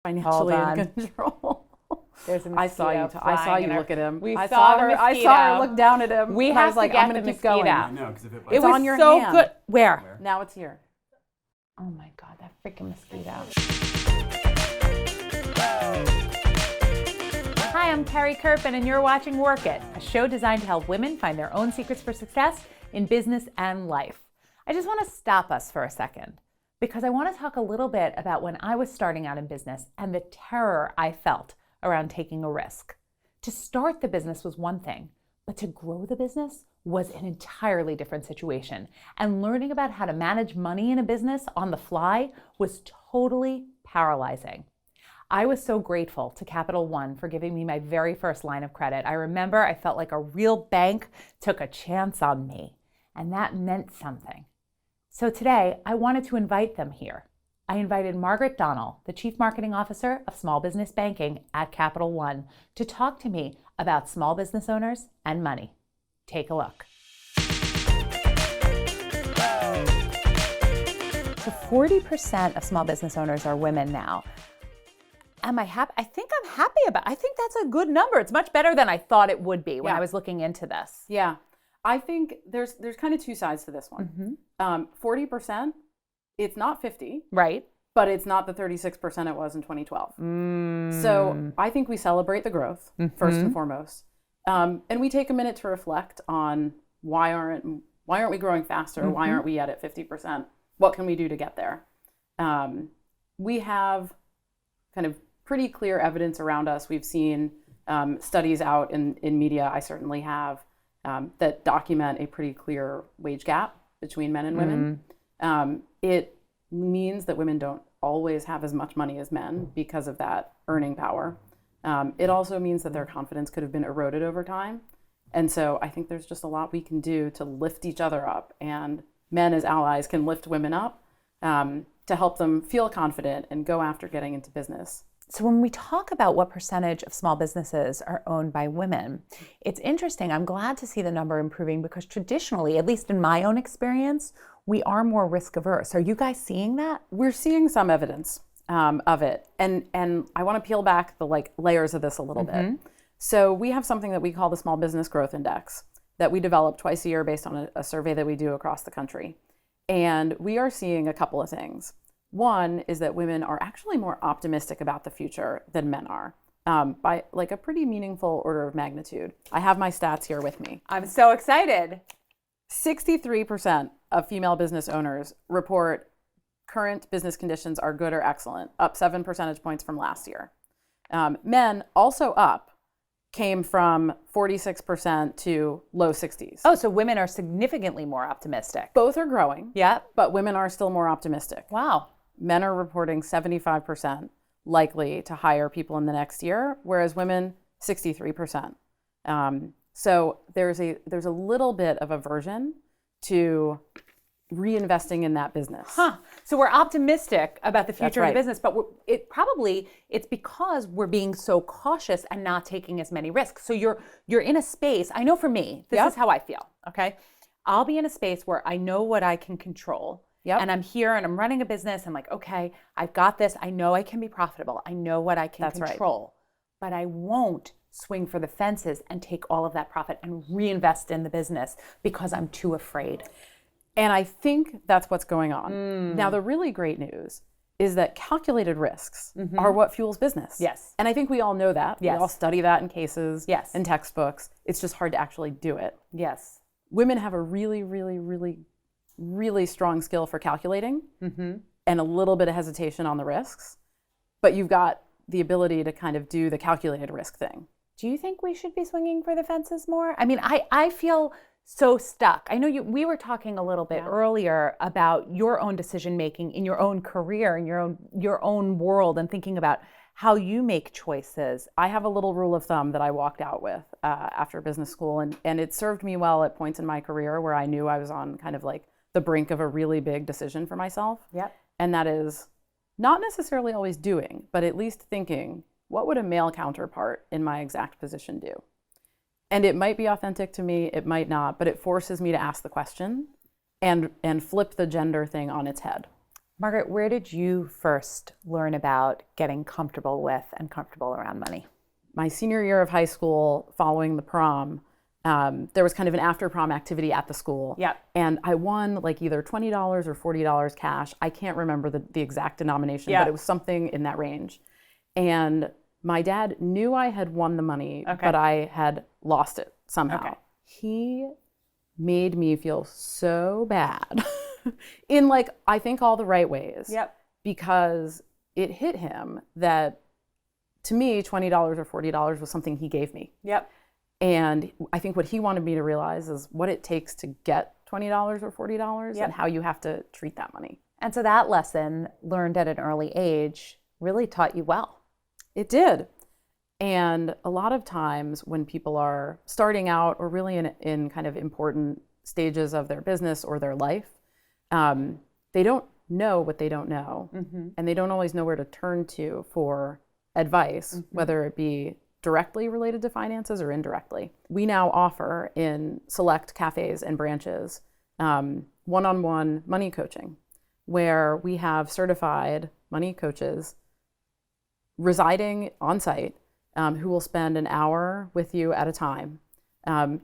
financially in control. There's a mosquito. I saw you look at him. I saw her look down at him. We have to get I'm going to keep going. I know, because if it It bites, was on your so hand. good. Where? Now it's here. Oh my God, that freaking mosquito. Hi, I'm Carrie Kerpen, and you're watching Work It, a show designed to help women find their own secrets for success in business and life. I just want to stop us for a second because I want to talk a little bit about when I was starting out in business and the terror I felt around taking a risk. To start the business was one thing, but to grow the business was an entirely different situation. And learning about how to manage money in a business on the fly was totally paralyzing. I was so grateful to Capital One for giving me my very first line of credit. I remember I felt like a real bank took a chance on me, and that meant something. So today, I wanted to invite them here. I invited Margaret Donnell, the Chief Marketing Officer of Small Business Banking at Capital One, to talk to me about small business owners and money. Take a look. So 40% of small business owners are women now. Am I happy? I think I'm happy about it. I think that's a good number. It's much better than I thought it would be when I was looking into this. Yeah. I think there's kind of two sides to this one. 40%, it's not 50. Right. But it's not the 36% it was in 2012. So I think we celebrate the growth, first and foremost. And we take a minute to reflect on why aren't we growing faster? Why aren't we yet at 50%? What can we do to get there? We have kind of pretty clear evidence around us. We've seen studies out in media, I certainly have, that document a pretty clear wage gap between men and women. It means that women don't always have as much money as men because of that earning power. It also means that their confidence could have been eroded over time. And so I think there's just a lot we can do to lift each other up, and men as allies can lift women up to help them feel confident and go after getting into business. So when we talk about what percentage of small businesses are owned by women, it's interesting. I'm glad to see the number improving because traditionally, at least in my own experience, we are more risk averse. Are you guys seeing that? We're seeing some evidence of it. And I want to peel back the layers of this a little bit. So we have something that we call the Small Business Growth Index that we develop twice a year based on a survey that we do across the country. And we are seeing a couple of things. One is that women are actually more optimistic about the future than men are, by a pretty meaningful order of magnitude. I have my stats here with me. I'm so excited. 63% of female business owners report current business conditions are good or excellent, up 7 percentage points from last year. Men, also up, came from 46% to low 60s. Oh, so women are significantly more optimistic. Both are growing, but women are still more optimistic. Wow. Men are reporting 75% likely to hire people in the next year, whereas women, 63%. So there's a little bit of aversion to reinvesting in that business. So we're optimistic about the future of right. the business, but it's because we're being so cautious and not taking as many risks. So you're in a space, I know for me, this is how I feel, okay? I'll be in a space where I know what I can control. And I'm here and I'm running a business. I'm like, okay, I've got this. I know I can be profitable. I know what I can control. But I won't swing for the fences and take all of that profit and reinvest in the business because I'm too afraid. And I think that's what's going on. Now, the really great news is that calculated risks are what fuels business. Yes. And I think we all know that. Yes. We all study that in cases Yes. and textbooks. It's just hard to actually do it. Yes. Women have a really, really, really, really strong skill for calculating and a little bit of hesitation on the risks. But you've got the ability to kind of do the calculated risk thing. Do you think we should be swinging for the fences more? I mean, I feel so stuck. I know we were talking a little bit earlier about your own decision making in your own career, in your own world, and thinking about how you make choices. I have a little rule of thumb that I walked out with after business school, and it served me well at points in my career where I knew I was on kind of the brink of a really big decision for myself. And that is not necessarily always doing, but at least thinking, what would a male counterpart in my exact position do? And it might be authentic to me, it might not, but it forces me to ask the question and flip the gender thing on its head. Margaret, where did you first learn about getting comfortable with and comfortable around money? My senior year of high school, following the prom, there was kind of an after prom activity at the school. Yep. And I won like either $20 or $40 cash. I can't remember the exact denomination, but it was something in that range. And my dad knew I had won the money, but I had lost it somehow. Okay. He made me feel so bad in like, I think all the right ways. Yep. Because it hit him that to me, $20 or $40 was something he gave me. Yep. And I think what he wanted me to realize is what it takes to get $20 or $40 and how you have to treat that money. And so that lesson, learned at an early age, really taught you well. It did. And a lot of times when people are starting out or really in kind of important stages of their business or their life, they don't know what they don't know. And they don't always know where to turn to for advice, whether it be directly related to finances or indirectly. We now offer in select cafes and branches one-on-one money coaching, where we have certified money coaches residing on site who will spend an hour with you at a time,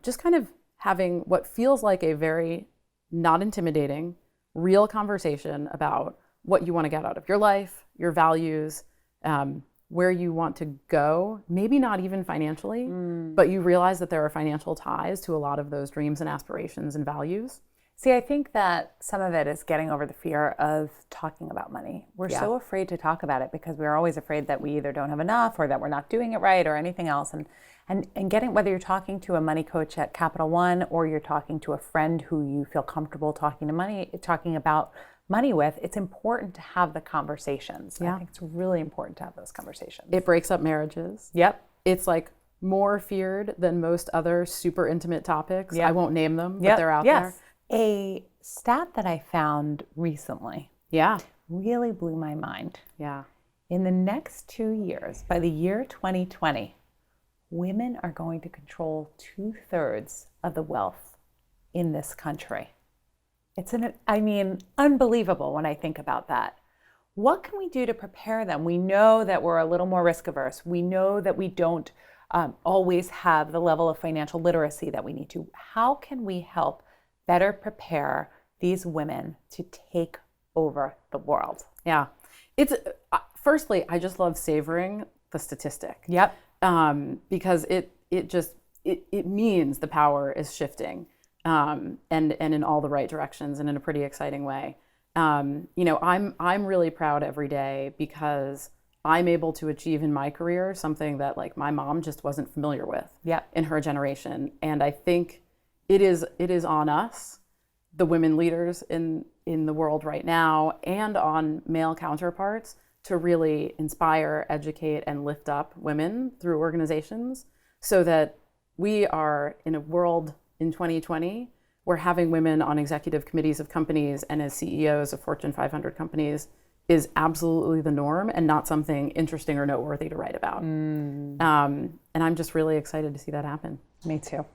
just kind of having what feels like a very not intimidating, real conversation about what you want to get out of your life, your values, where you want to go, maybe not even financially, but you realize that there are financial ties to a lot of those dreams and aspirations and values. See, I think that some of it is getting over the fear of talking about money. We're so afraid to talk about it because we're always afraid that we either don't have enough or that we're not doing it right or anything else. And getting, whether you're talking to a money coach at Capital One or you're talking to a friend who you feel comfortable talking about money with, it's important to have the conversations. I think it's really important to have those conversations. It breaks up marriages. Yep. It's like more feared than most other super intimate topics. I won't name them, but they're out there. A stat that I found recently really blew my mind. In the next 2 years, by the year 2020, women are going to control 2/3 of the wealth in this country. It's unbelievable when I think about that. What can we do to prepare them? We know that we're a little more risk averse. We know that we don't always have the level of financial literacy that we need to. How can we help better prepare these women to take over the world? It's firstly, I just love savoring the statistic. Because it means the power is shifting. And in all the right directions and in a pretty exciting way. I'm really proud every day because I'm able to achieve in my career something that like my mom just wasn't familiar with in her generation. And I think it is on us, the women leaders in the world right now, and on male counterparts to really inspire, educate, and lift up women through organizations so that we are in a world in 2020, where having women on executive committees of companies and as CEOs of Fortune 500 companies is absolutely the norm and not something interesting or noteworthy to write about. And I'm just really excited to see that happen. Me too.